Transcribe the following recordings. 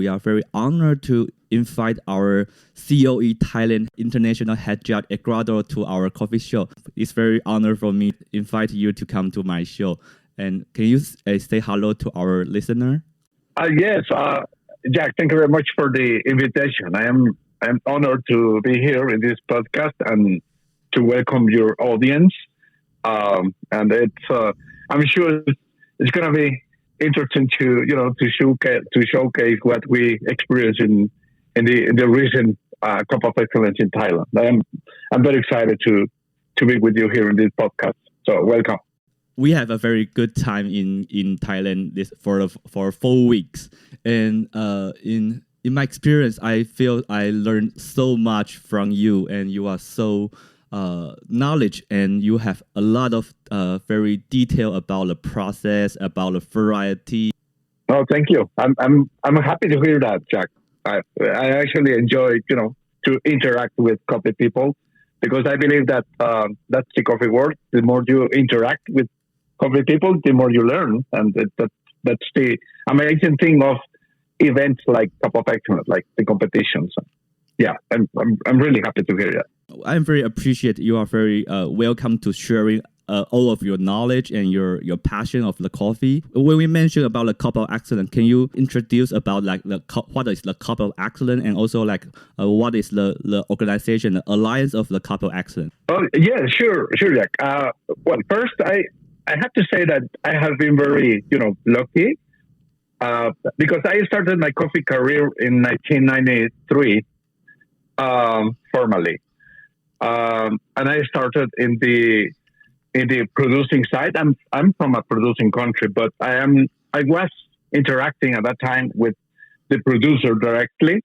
we are very honored to invite our COE Thailand International Head Judge Ecuador to our coffee show. It's very honor for me to invite you to come to my show. And can you say hello to our listener? Yes, Jack. Thank you very much for the invitation. I am honored to be here in this podcast and to welcome your audience. And it's I'm sure it's going to be interesting to showcase what we experienced in the recent Cup of Excellence in Thailand. I'm very excited to be with you here in this podcast. So welcome. We have a very good time in Thailand for 4 weeks, and in my experience, I feel I learned so much from you, and you are so knowledge, and you have a lot of very detail about the process, about the variety. Oh, thank you. I'm happy to hear that, Jack. I actually enjoy to interact with coffee people, because I believe that that's the coffee world. The more you interact with coffee people, the more you learn, and that's the amazing thing of events like Cup of Excellence, like the competitions. Yeah, I'm really happy to hear that. I'm very appreciate you are very welcome to sharing all of your knowledge and your passion of the coffee. When we mentioned about the Cup of Excellence, can you introduce about like what is the Cup of Excellence, and also like what is the organization, the alliance of the Cup of Excellence? Oh yeah, sure, Jack. Well, first I have to say that I have been very lucky because I started my coffee career in 1993 formally, and I started in the producing side. I'm from a producing country, but I was interacting at that time with the producer directly.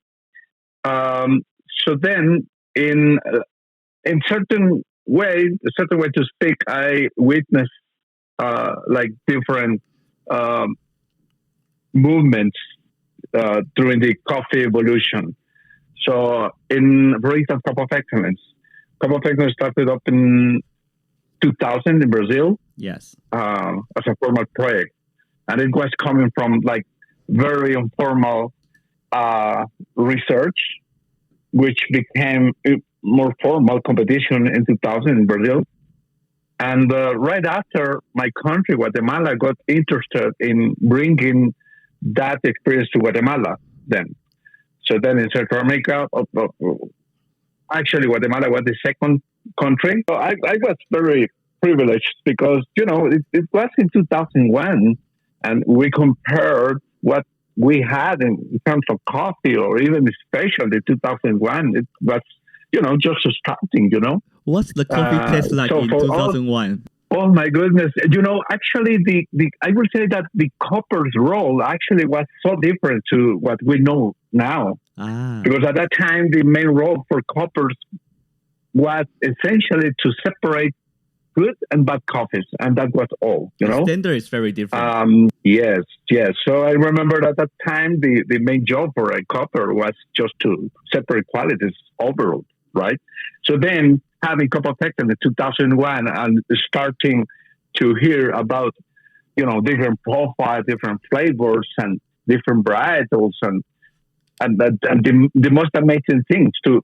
So then, in certain way to speak, I witnessed like different movements during the coffee evolution. So, for instance, Cup of Excellence started up in 2000 in Brazil. Yes. As a formal project, and it was coming from like very informal research, which became a more formal competition in 2000 in Brazil. And right after, my country, Guatemala, got interested in bringing that experience to Guatemala then. So then in Central America, actually Guatemala was the second country. So I was very privileged because, it was in 2001, and we compared what we had in terms of coffee, or even especially 2001. It was, just starting, What's the coffee taste like in 2001? Oh my goodness! Actually, I would say that the copper's role actually was so different to what we know now. Because at that time, the main role for coppers was essentially to separate good and bad coffees, and that was all. The standard is very different. Yes. So I remember at that time, the main job for a copper was just to separate qualities overall, right? So then, having Cup of Excellence in 2001 and starting to hear about, different profiles, different flavors, and different varietals, and the most amazing things to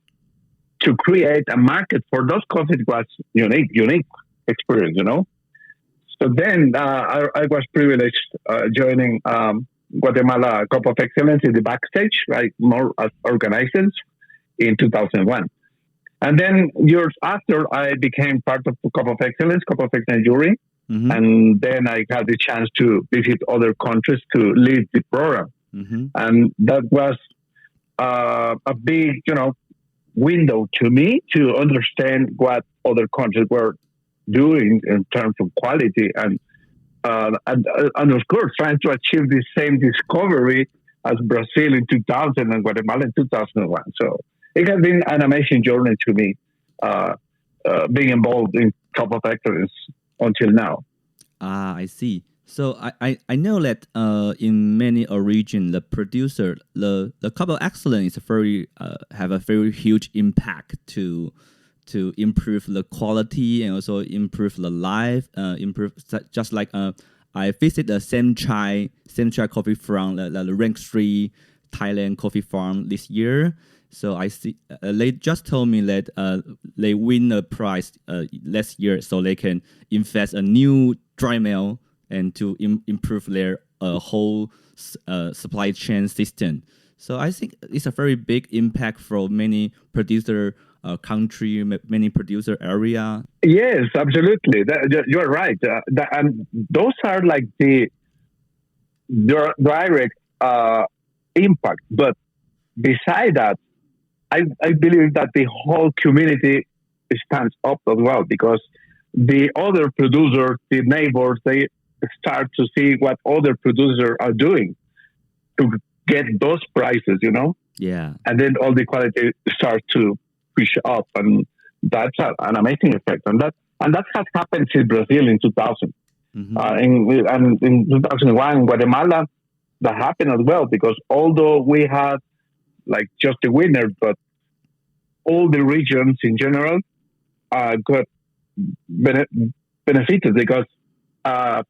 create a market for those coffees was unique experience, So then I was privileged joining Guatemala Cup of Excellence in the backstage, like more as organizers in 2001. And then years after, I became part of the Cup of Excellence jury. Mm-hmm. And then I had the chance to visit other countries to lead the program. Mm-hmm. And that was a big, window to me to understand what other countries were doing in terms of quality, and of course trying to achieve the same discovery as Brazil in 2000 and Guatemala in 2001. So it has been an amazing journey to me, being involved in Cup of Excellence until now. I see. So I know that in many regions, the producer, the Cup of Excellence is very have a very huge impact to improve the quality and also improve the life. Improve just like I visit the Sam Chai coffee from the rank 3 Thailand coffee farm this year. So I see they just told me that they win a prize last year, so they can invest a new dry mill and to improve their whole supply chain system. So I think it's a very big impact for many producer country, many producer area. Yes, absolutely. You're right. And those are like the direct impact. But beside that, I believe that the whole community stands up as well, because the other producers, the neighbors, they start to see what other producers are doing to get those prices, Yeah. and then all the quality starts to push up, and that's an amazing effect. And that has happened in Brazil in 2000. In 2001 in Guatemala, that happened as well, because although we had like just the winner, but all the regions in general got benefited, because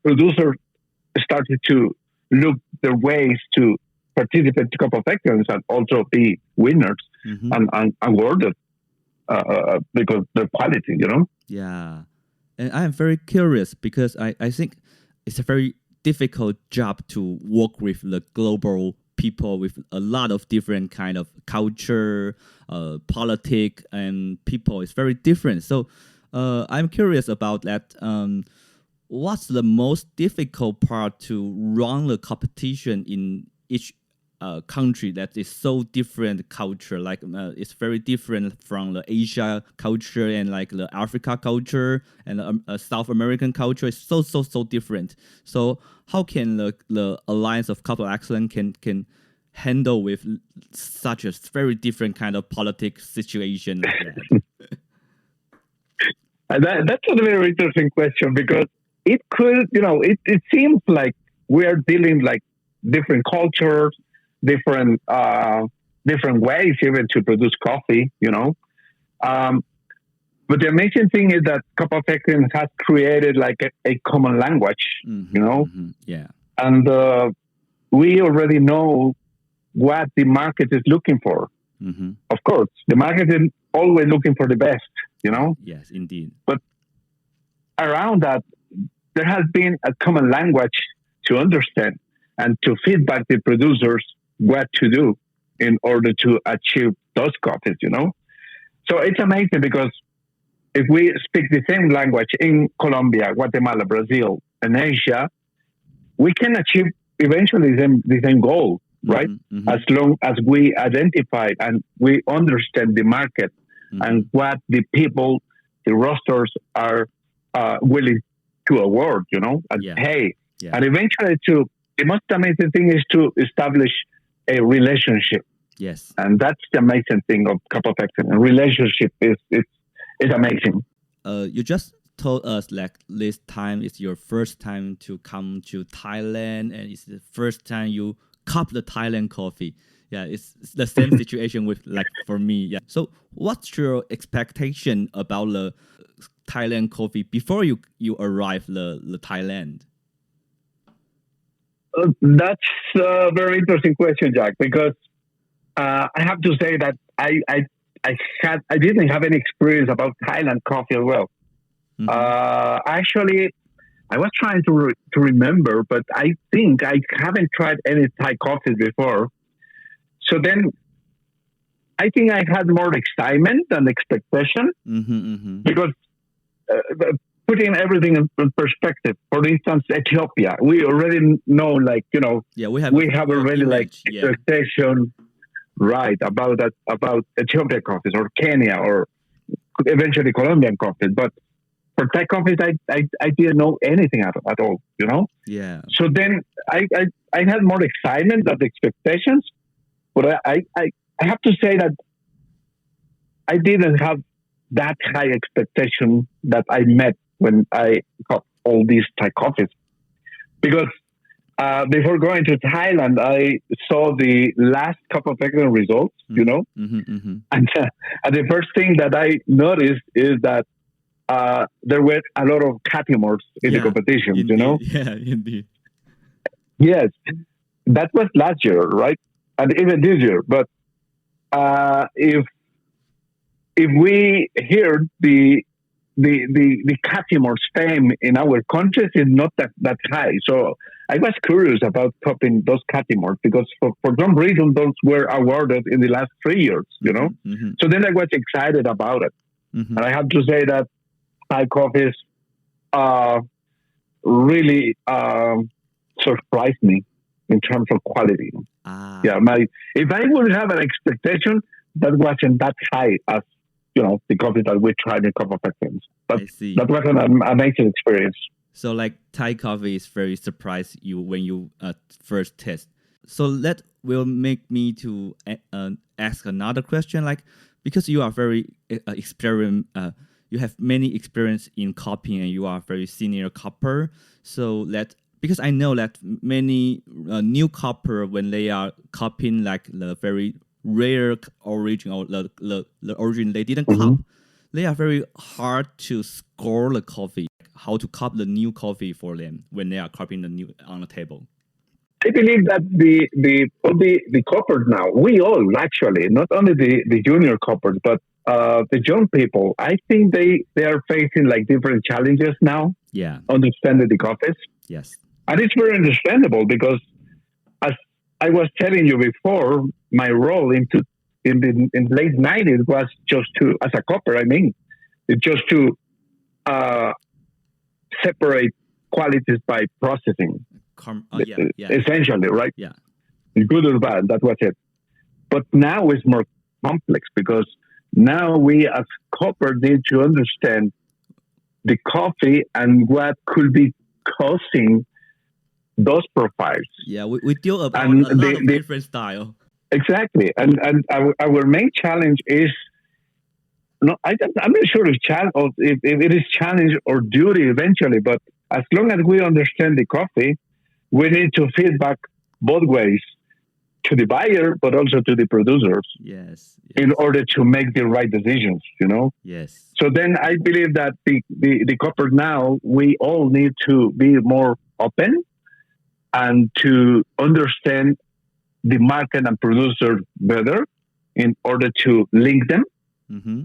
producers started to look their ways to participate in Cup of Excellence and also be winners and awarded because their quality, Yeah. And I am very curious because I think it's a very difficult job to work with the global people with a lot of different kind of culture, politics, and people. It's very different. So I'm curious about that. What's the most difficult part to run the competition in each country that is so different culture? Like it's very different from the Asia culture and like the Africa culture and South American culture. It's so different. So how can the Alliance of Cup of Excellence can handle with such a very different kind of politics situation like that? That's a very interesting question, because it could, it seems like we are dealing like different cultures, different ways even to produce coffee, But the amazing thing is that Cup of Excellence has created like a common language, Yeah. And we already know what the market is looking for. Of course, the market is always looking for the best, Yes, indeed. But around that, there has been a common language to understand and to feedback the producers what to do in order to achieve those coffees, So it's amazing, because if we speak the same language in Colombia, Guatemala, Brazil, and Asia, we can achieve eventually the same goal, right? As long as we identify and we understand the market and what the people, the rosters are willing to award, and pay. Yeah. And eventually, the most amazing thing is to establish a relationship. Yes. And that's the amazing thing of Cup of Excellence. Relationship is amazing. You just told us like this time is your first time to come to Thailand, and it's the first time you cup the Thailand coffee. Yeah, it's the same situation with like for me. Yeah. So what's your expectation about the Thailand coffee before you arrive the Thailand? That's a very interesting question, Jack, because I have to say that I didn't have any experience about Thailand coffee as well. Actually, I was trying to remember, but I think I haven't tried any Thai coffees before. So then, I think I had more excitement than expectation, because putting everything in perspective. For instance, Ethiopia, we already know, like we have already like expectation, right, about Ethiopian coffees or Kenya or eventually Colombian coffees, but for Thai coffees, I didn't know anything at all, Yeah. So then I had more excitement than expectations, but I have to say that I didn't have that high expectation that I met when I got all these Thai coffees. Because before going to Thailand, I saw the last Cup of Excellence results, And the first thing that I noticed is that there were a lot of Catimors in the competition, indeed. Yeah, indeed. Yes, that was last year, right? and even this year. But if we hear the Catimor's fame in our countries is not that high. So I was curious about copying those Catimors because for some reason those were awarded in the last 3 years, you know? Mm-hmm. So then I was excited about it. Mm-hmm. And I have to say that Thai coffees really surprised me in terms of quality. Yeah, if I would have an expectation, that wasn't that high as the coffee that we tried in Cup of Excellence. But that was an amazing experience. So like Thai coffee is very surprised you when you first test. So that will make me to ask another question, like because you are very you have many experience in copying and you are very senior copper. So because I know that many new copper when they are copying like the very rare origin or the origin they didn't cop, they are very hard to score the coffee. How to cop the new coffee for them when they are copying the new on the table. I believe that the coppers now, we all actually, not only the junior coppers, but the young people, I think they are facing like different challenges now. Yeah. Understanding the coffees. Yes. And it's very understandable because as I was telling you before, my role in late 90s was just to, as a copper, just to separate qualities by processing. Essentially, right? Yeah. Good or bad, that was it. But now it's more complex because now we as copper need to understand the coffee and what could be causing those profiles. Yeah, we deal about a lot of different styles. Exactly. And our main challenge is, I'm not sure if it is challenge or duty eventually, but as long as we understand the coffee, we need to feedback both ways to the buyer, but also to the producers. Yes. In order to make the right decisions, Yes. So then I believe that the copper now, we all need to be more open and to understand the market and producer better in order to link them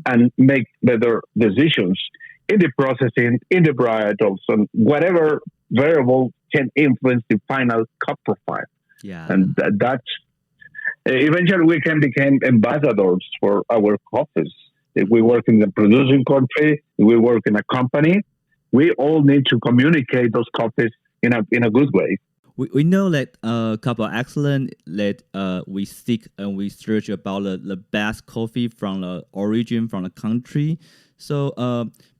and make better decisions in the processing, in the varietals, and whatever variable can influence the final cup profile. Yeah. And that's eventually we can become ambassadors for our coffees. If we work in the producing country, if we work in a company, we all need to communicate those coffees in a good way. We know that Cup of Excellence that we seek and we search about the best coffee from the origin from the country. So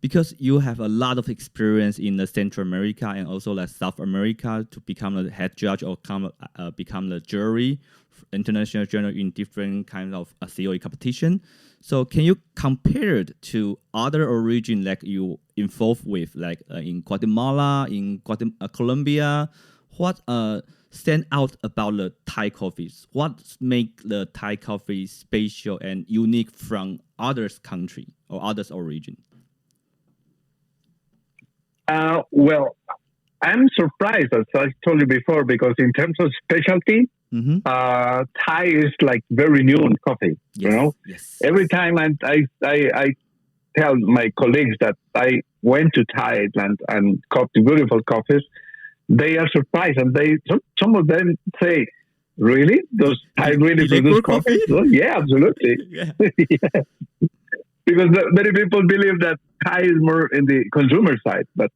because you have a lot of experience in the Central America and also like South America to become the head judge or become the jury, international journal in different kinds of COE competition. So can you compare it to other origin like you involved with, like in Guatemala, in Colombia? What stand out about the Thai coffees? What make the Thai coffee special and unique from others country or others origin? Well, I'm surprised, as I told you before, because in terms of specialty, Thai is like very new in coffee. Yes, every time I tell my colleagues that I went to Thailand and coffee beautiful coffees, they are surprised, and some of them say, "Really? Does Thai really produce coffee?" Well, yeah, absolutely. Yeah. Yeah. Because many people believe that Thai is more in the consumer side. But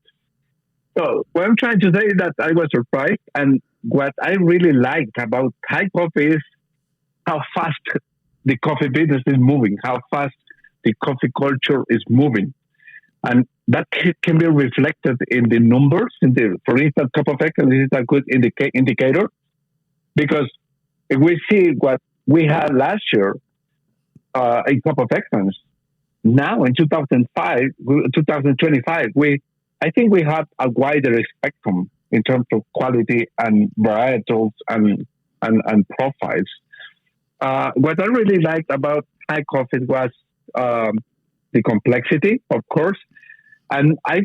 so what I'm trying to say is that I was surprised, and what I really liked about Thai coffee is how fast the coffee business is moving, how fast the coffee culture is moving. And that can be reflected in the numbers. For instance, Cup of Excellence is a good indicator, because if we see what we had last year in Cup of Excellence, now in 2025, I think we have a wider spectrum in terms of quality and varietals and profiles. What I really liked about Thai coffee was the complexity, of course. And I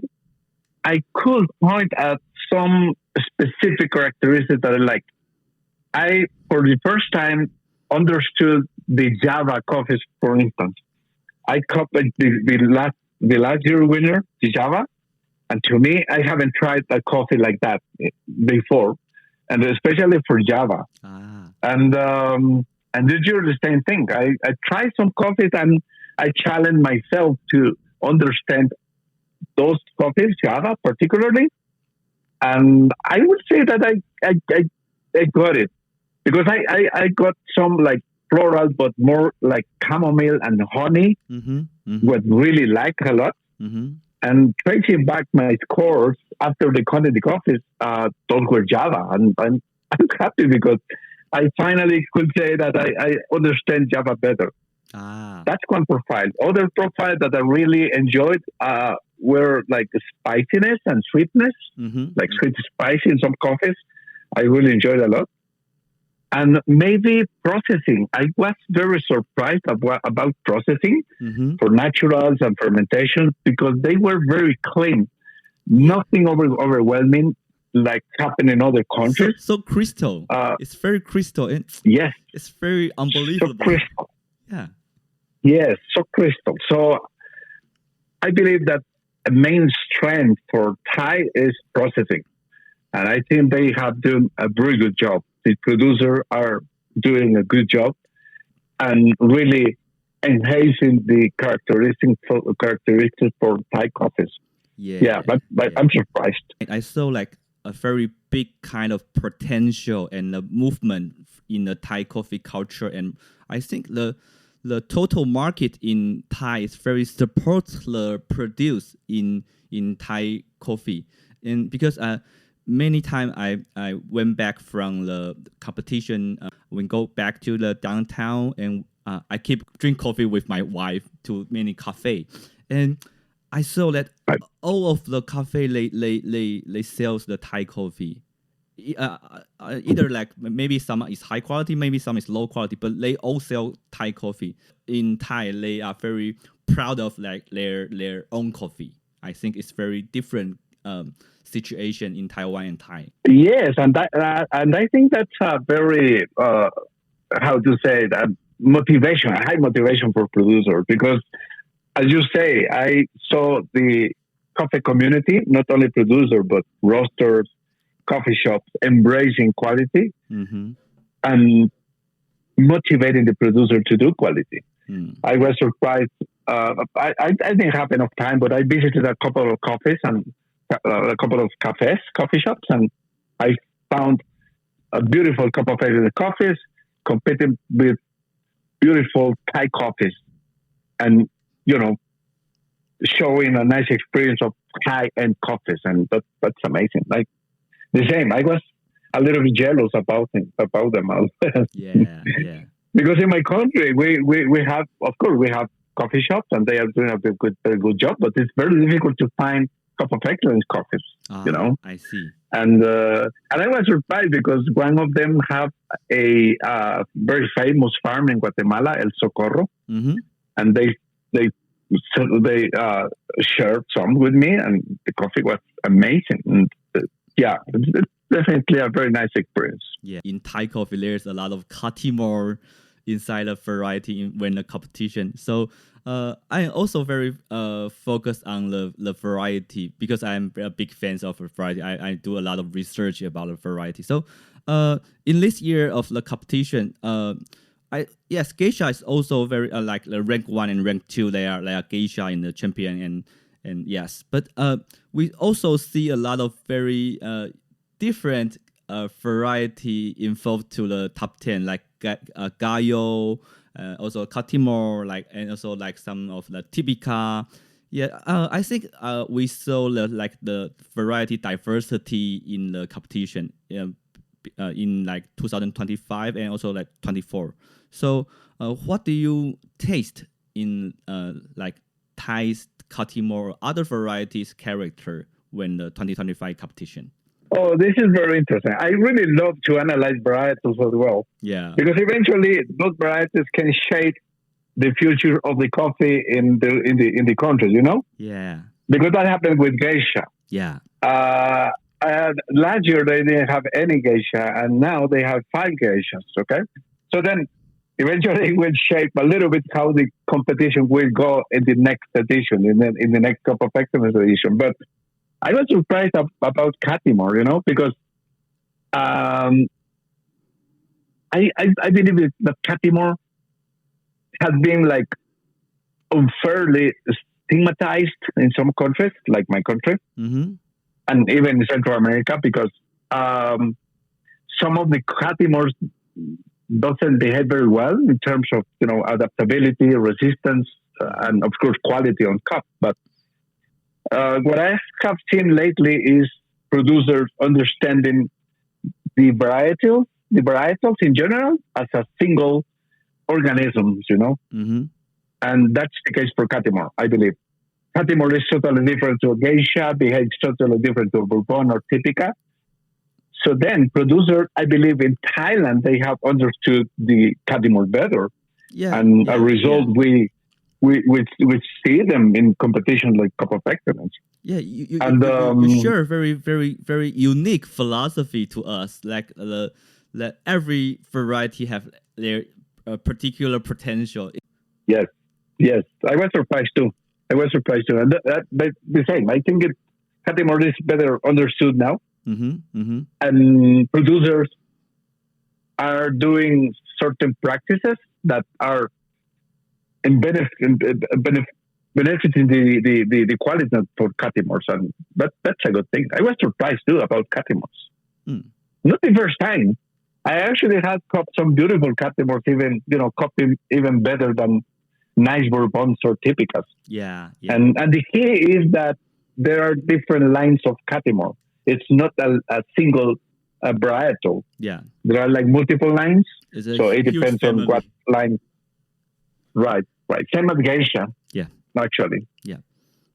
could point at some specific characteristics that I like. For the first time, understood the Java coffees, for instance. I copied the last year winner, the Java, and to me, I haven't tried a coffee like that before, and especially for Java. Ah. And this year the same thing. I tried some coffees and I challenged myself to understand those coffees, Java particularly. And I would say that I got it because I got some like floral, but more like chamomile and honey, what really like a lot. And tracing back my scores after the quantity coffees, those were Java. And I'm happy because I finally could say that I understand Java better. Ah. That's one profile. Other profile that I really enjoyed were like spiciness and sweetness, like sweet spicy in some coffees. I really enjoyed a lot. And maybe processing. I was very surprised about processing for naturals and fermentation because they were very clean. Nothing overwhelming like happen in other countries. So crystal. It's very crystal. And yes. It's very unbelievable. So crystal. Yeah. Yes, so crystal. So I believe that the main strength for Thai is processing. And I think they have done a very good job. The producers are doing a good job and really enhancing the characteristics for Thai coffees. Yeah, but I'm surprised. I saw like a very big kind of potential and a movement in the Thai coffee culture. And I think the total market in Thai is very support the produce in Thai coffee. And because many times I went back from the competition, we go back to the downtown and I keep drink coffee with my wife to many cafe. And I saw that all of the cafe they sells the Thai coffee. Either like maybe some is high quality, maybe some is low quality, but they all sell Thai coffee. In Thai, they are very proud of like their own coffee. I think it's very different situation in Taiwan and Thai. Yes, and I think that's a very how to say that motivation, a high motivation for producers because, as you say, I saw the coffee community, not only producer but roasters, coffee shops embracing quality and motivating the producer to do quality. I was surprised. I didn't have enough time, but I visited a couple of coffees and a couple of coffee shops, and I found a beautiful cup of coffees competing with beautiful Thai coffees, and showing a nice experience of high-end coffees, and that's amazing. Like the same, I was a little bit jealous about them. Yeah. Because in my country, we have, of course, we have coffee shops, and they are doing a very good job. But it's very difficult to find cup of excellence coffees. I see. And I was surprised because one of them have a very famous farm in Guatemala, El Socorro, and they shared some with me, and the coffee was amazing. And it's definitely a very nice experience. Yeah, in Thai coffee, there's a lot of Katimor inside the variety when the competition. So I also very focused on the variety because I'm a big fan of variety. I do a lot of research about the variety. So in this year of the competition, geisha is also very like the rank 1 and rank 2. They are geisha in the champion and yes, but we also see a lot of very different variety involved to the top 10, like Gayo, also Katimor, and also like some of the Tipica. Yeah, I think we saw the variety diversity in the competition in like 2025 and also like 24. So, what do you taste in like Thai's Katimor or other varieties character when the 2025 competition? Oh, this is very interesting. I really love to analyze varietals as well. Yeah. Because eventually those varieties can shape the future of the coffee in the country, Yeah. Because that happened with geisha. Yeah. Last year they didn't have any geisha, and now they have 5 geishas. Okay, so then eventually it will shape a little bit how the competition will go in the next edition, in the next Cup of Excellence edition. But I was surprised about Catimore, because um, I believe that Catimore has been like unfairly stigmatized in some countries, like my country, Mm-hmm. and even in Central America, because some of the Catimores doesn't behave very well in terms of adaptability, resistance, and of course quality on cup. But what I have seen lately is producers understanding the varietals in general as a single organisms, Mm-hmm. and that's the case for Catimore, I believe. Catimore is totally different to a geisha, behaves totally different to a bourbon or typica. So then, producers, I believe in Thailand, they have understood the Catimore better, Yeah. and Yeah. a result, Yeah. we see them in competition like Cup of Excellence. Yeah, you, And you share a very, very, very unique philosophy to us. Like that every variety have their particular potential. yes, yes, I was surprised too. And but the same. I think Catimore is better understood now, Mm-hmm. Mm-hmm. and producers are doing certain practices that are in benefiting the quality for Catimores, and that's a good thing. I was surprised too about Catimores. Mm. Not the first time. I actually had copped some beautiful Catimores, copping even better than nice bourbons or typicas. Yeah. Yeah. And the key is that there are different lines of Catimore. It's not a single varietal. Yeah. There are like multiple lines, It's a so it huge depends on family. what line. Right. Same as geisha, Yeah. actually. Yeah.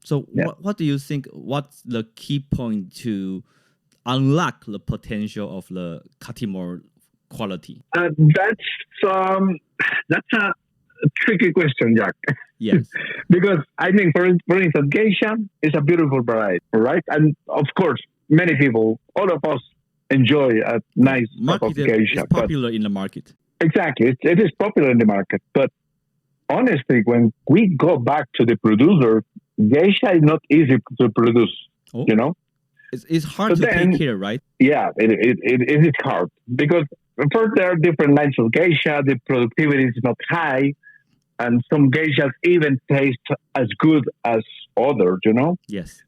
So Yeah. what do you think? What's the key point to unlock the potential of the Catimore quality? That's a tricky question, Jack. Yes. Because I think, for instance, geisha is a beautiful variety, right? And of course, many people, all of us, enjoy a nice cup of Market geisha. is popular in the market. Exactly, it is popular in the market. But honestly, when we go back to the producer, geisha is not easy to produce. Oh. It's hard So to then- take care, right? Yeah, it is hard because first there are different lines of geisha. The productivity is not high, and some geishas even taste as good as others. Yes.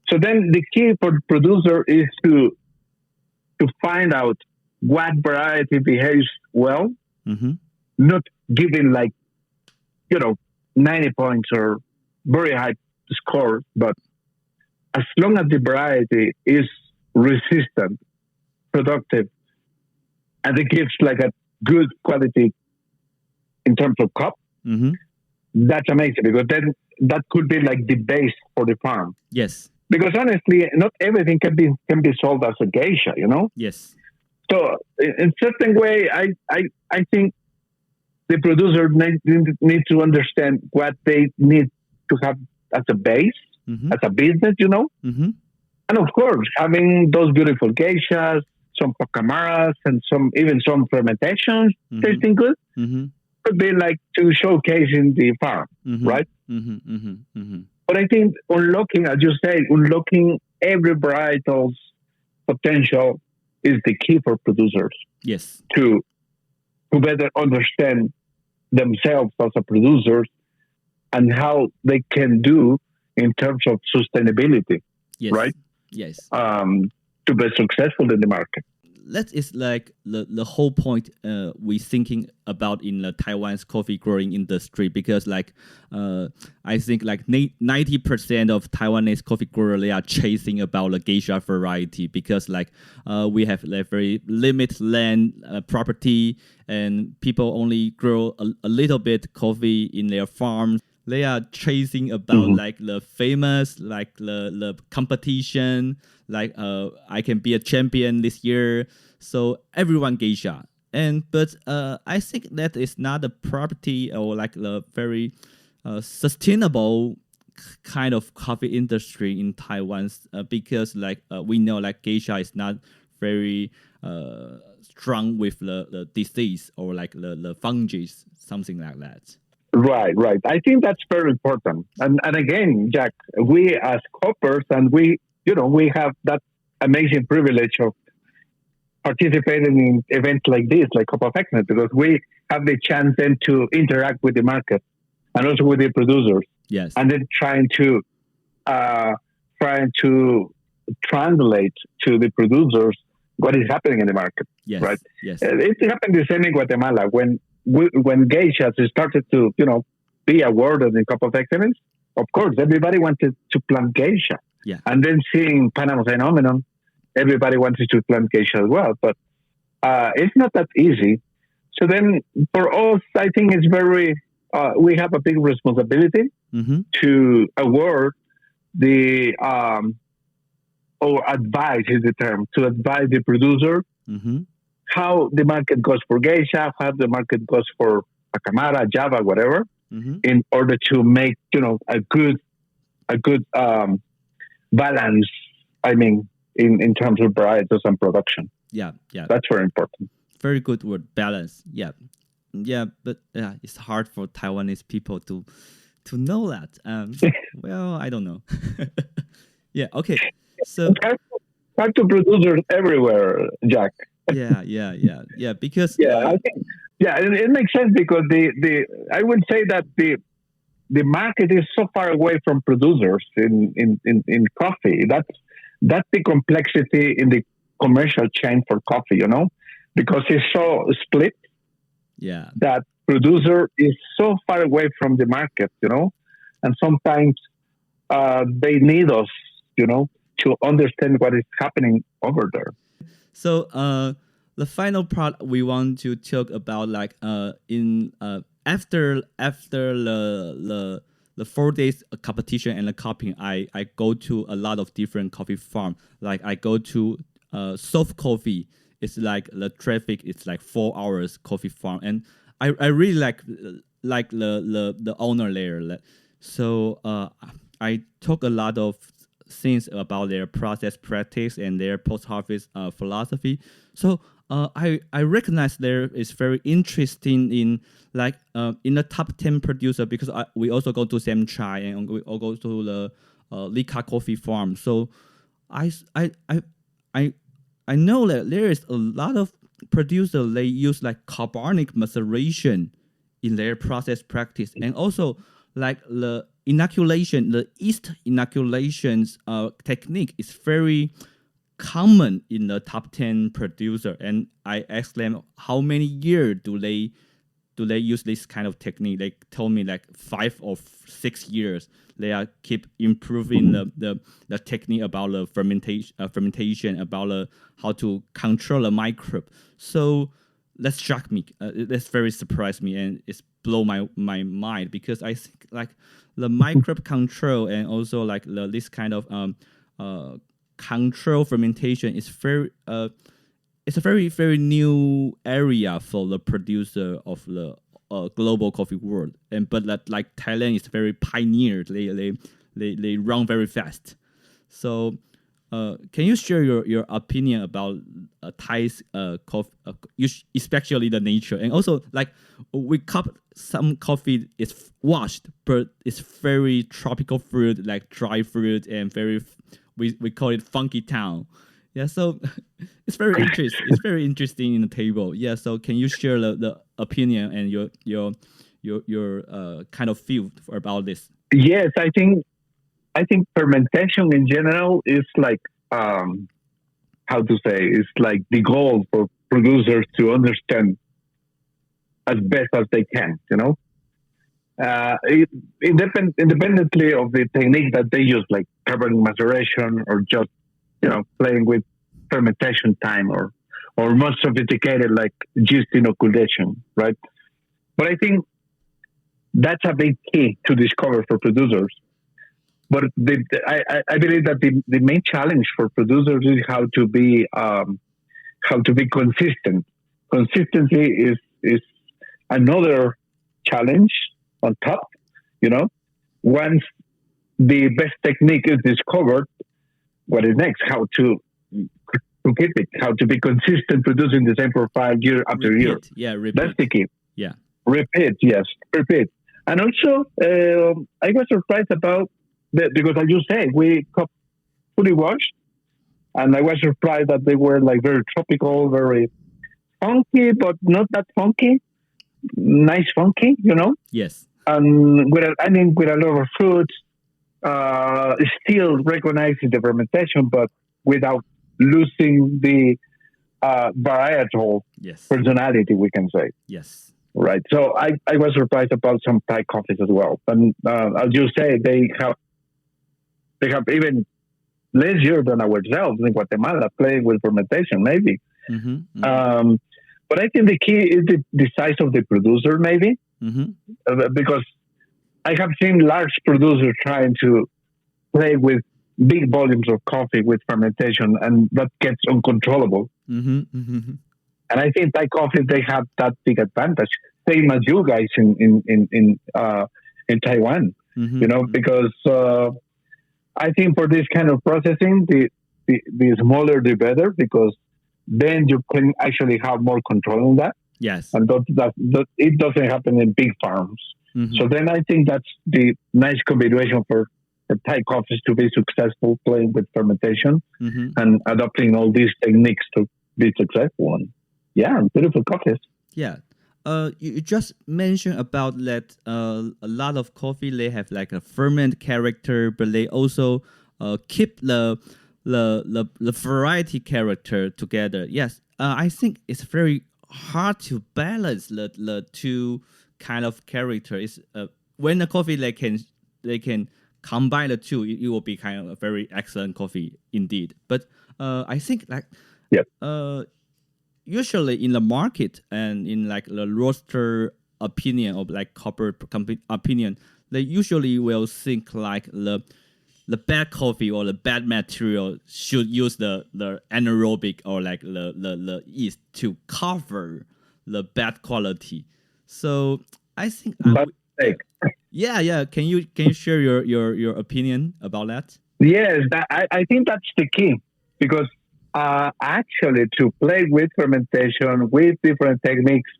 So then the key for the producer is to find out what variety behaves well, Mm-hmm. not giving 90 points or very high score, but as long as the variety is resistant, productive, and it gives like a good quality in terms of cup, Mm-hmm. that's amazing, because then that could be like the base for the farm. Yes. Because honestly, not everything can be sold as a geisha, Yes. So in certain way, I think the producer need to understand what they need to have as a base, Mm-hmm. as a business, Mm-hmm. and of course having those beautiful geishas, some pacamaras, and even some fermentations Mm-hmm. tasting good Mm-hmm. could be like to showcase in the farm, Mm-hmm. right? Mm-hmm. Mm-hmm. Mm-hmm. But I think as you say, unlocking every varietal's potential is the key for producers Yes. to better understand themselves as a producers and how they can do in terms of sustainability, Yes. right? Yes. To be successful in the market. That is like the whole point we thinking about in the Taiwan's coffee growing industry, because I think 90% of Taiwanese coffee growers, they are chasing about the geisha variety, because we have very limited land property, and people only grow a little bit coffee in their farms. They are chasing about the famous, the competition, I can be a champion this year. So everyone geisha. But I think that is not a property or the very sustainable kind of coffee industry in Taiwan, because we know geisha is not very strong with the disease or like the fungi, something like that. Right, right. I think that's very important. And again, Jack, we as coppers, and we have that amazing privilege of participating in events like this, like Cup of Excellence, because we have the chance then to interact with the market and also with the producers, Yes. and then trying to translate to the producers what is happening in the market. Yes. Right. Yes. It happened the same in Guatemala when geishas started to be awarded in Cup of Excellence. Of course, everybody wanted to plant geisha. Yeah. And then seeing Panama phenomenon, everybody wanted to plant geisha as well. But it's not that easy. So then for us, I think it's we have a big responsibility to award the, or advise is the term, to advise the producer how the market goes for geisha, how the market goes for Pacamara, Java, whatever, in order to make, a good balance, I mean, in terms of varieties and production. Yeah, yeah. That's very important. Very good word, balance. Yeah. Yeah, but it's hard for Taiwanese people to know that. Well, I don't know. Yeah, okay. So hard to producers everywhere, Jack. Yeah. Because I think it makes sense because I would say that the market is so far away from producers in coffee. That's the complexity in the commercial chain for coffee, because it's so split. Yeah. That producer is so far away from the market, and sometimes they need us, to understand what is happening over there. So the final part we want to talk about, like in after the 4 days competition and the copying, I go to a lot of different coffee farm. Like I go to Soft Coffee. It's like the traffic. It's like 4 hours coffee farm, and I really like the owner there. So I talk a lot of things about their process practice and their post-harvest philosophy. So I recognize there is very interesting in in the top 10 producer, because we also go to Sam Chai and we all go to the Lika Coffee Farm. So I know that there is a lot of producers, they use like carbonic maceration in their process practice, and also like the inoculation, the yeast inoculations technique is very common in the top 10 producer. And I asked them how many years do they use this kind of technique. They told me like 5 or 6 years. They are keep improving the technique about the fermentation, about how to control the microbe. So that's shocked me. That's very surprised me, and it's blow my mind, because I think like the microbe control and also like this kind of control fermentation is it's a very, very new area for the producer of the global coffee world. But like Thailand is very pioneered. They run very fast. So can you share your opinion about Thai's coffee, especially the nature, and also like we cup some coffee is washed, but it's very tropical fruit, like dry fruit, and very we call it funky town. Yeah, so it's very interesting. It's very interesting in the table. Yeah, so can you share the opinion and your kind of feel about this? Yes, I think fermentation in general is like how to say, it's like the goal for producers to understand as best as they can. Independently of the technique that they use, like carbon maceration or just playing with fermentation time, or more sophisticated like yeast inoculation, right? But I think that's a big key to discover for producers. But I believe that the main challenge for producers is how to be consistent. Consistency is another challenge on top. Once the best technique is discovered, what is next? How to to keep it, how to be consistent producing the same profile year after year. Repeat. Yeah, That's repeat. the key. Yeah. Repeat, yes, repeat. And also, I was surprised about because, as you say, we got fully washed, and I was surprised that they were like very tropical, very funky, but not that funky. Nice funky, you know. Yes. And with a lot of fruits, still recognizing the fermentation, but without losing the varietal Yes. personality, we can say. Yes. Right. So I was surprised about some Thai coffees as well. And as you say, they have even less year than ourselves in Guatemala playing with fermentation, maybe. Mm-hmm. Mm-hmm. But I think the key is the size of the producer, maybe, because I have seen large producers trying to play with big volumes of coffee with fermentation, and that gets uncontrollable. Mm-hmm. Mm-hmm. And I think Thai coffee, they have that big advantage, same as you guys in Taiwan, Mm-hmm. you know, because I think for this kind of processing, the smaller the better, because then you can actually have more control on that. Yes. And that it doesn't happen in big farms. Mm-hmm. So then I think that's the nice combination for Thai coffees to be successful, playing with fermentation and adopting all these techniques to be successful. And yeah, beautiful coffees. Yeah. You just mentioned about that a lot of coffee, they have like a ferment character, but they also keep the variety character together. Yes, I think it's very hard to balance the two kind of characters. When a coffee they can combine the two, it will be kind of a very excellent coffee indeed. But I think like usually in the market and in like the roaster opinion or like corporate opinion, they usually will think like the bad coffee or the bad material should use the anaerobic or like the yeast to cover the bad quality. So I think yeah. Can you share your opinion about that? Yes, I think that's the key, because actually to play with fermentation with different techniques,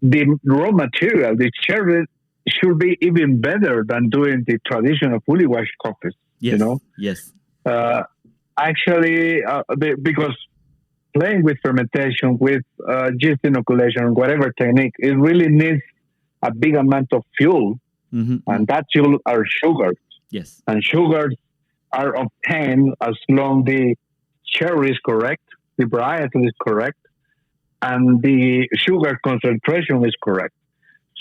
the raw material, the cherry, should be even better than doing the traditional fully washed coffees. Yes. You know. Yes. Actually, because playing with fermentation, with yeast inoculation, whatever technique, it really needs a big amount of fuel, and that fuel are sugars. Yes. And sugars are obtained as long the cherry is correct, the varietal is correct, and the sugar concentration is correct.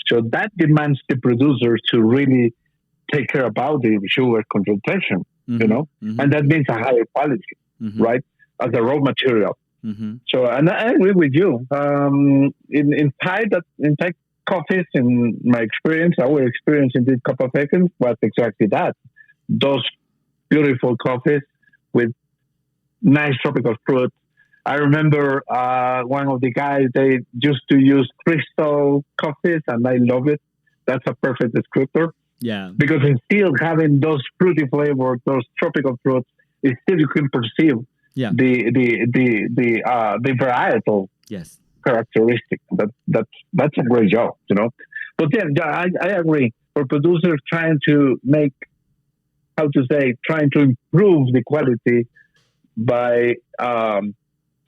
So that demands the producer to really take care about the sugar concentration, you know, and that means a higher quality, right, as a raw material. So, and I agree with you. In Thai coffees, in my experience, our experience in this cup of seconds was exactly that. Those beautiful coffees with nice tropical fruit. I remember one of the guys, they used to use crystal coffees, and I love it. That's a perfect descriptor. Yeah. Because it's still having those fruity flavors, those tropical fruits, it's still you can perceive the varietal characteristic. That's a great job, you know. But yeah, I agree. For producers trying to make, trying to improve the quality by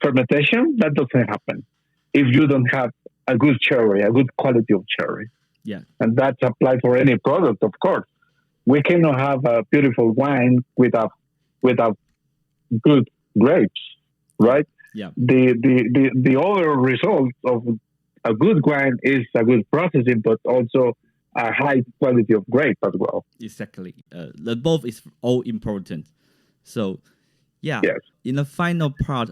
fermentation, that doesn't happen if you don't have a good cherry, a good quality of cherry. Yeah. And that's applied for any product, of course. We cannot have a beautiful wine without good grapes, right? Yeah. The other result of a good wine is a good processing, but also a high quality of grape as well. Exactly. The both is all important. So, yeah. Yes. In the final part,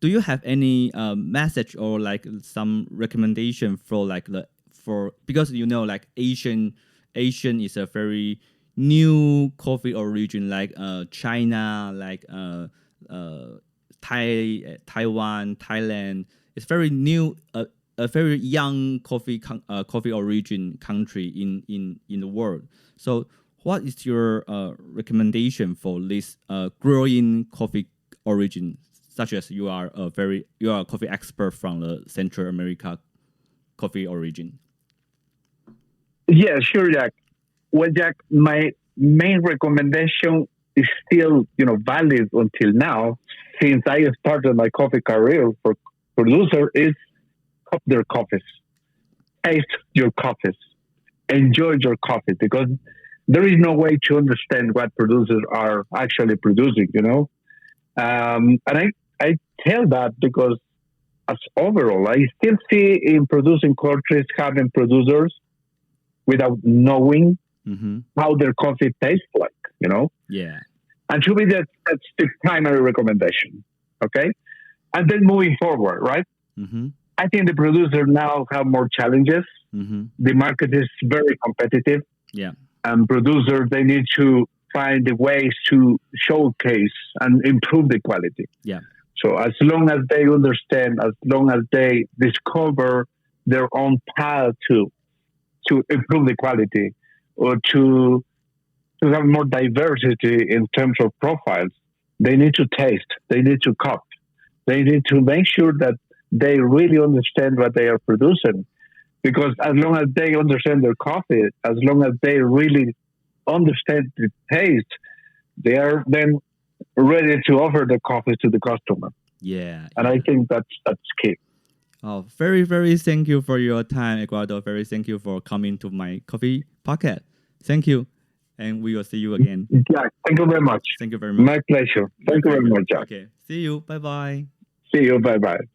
do you have any message or like some recommendation for because you know like Asian is a very new coffee origin, like China, like Taiwan, Thailand. It's very new, a very young coffee origin country in the world. So, what is your recommendation for this growing coffee origin, such as you are a coffee expert from the Central America coffee origin. Yeah, sure, Jack. Well, Jack, my main recommendation is still, valid until now, since I started my coffee career for producer, is cup their coffees, taste your coffees, enjoy your coffee, because there is no way to understand what producers are actually producing, And I tell that because as overall, I still see in producing countries having producers without knowing how their coffee tastes like. Yeah. And to me, that's the primary recommendation. Okay. And then moving forward, right? I think the producers now have more challenges. The market is very competitive. Yeah. And producers, they need to find the ways to showcase and improve the quality. Yeah. So as long as they understand, as long as they discover their own path to improve the quality or to have more diversity in terms of profiles, they need to taste, they need to cup, they need to make sure that they really understand what they are producing. Because as long as they understand their coffee, as long as they really understand the taste, they are then ready to offer the coffee to the customer. Yeah. And I think that's key. Oh, very, very thank you for your time, Eduardo. Very thank you for coming to my coffee pocket. Thank you. And we will see you again. Yeah, thank you very much. Thank you very much. My pleasure. Thank you very much, Jack. Okay. See you. Bye-bye. See you. Bye-bye.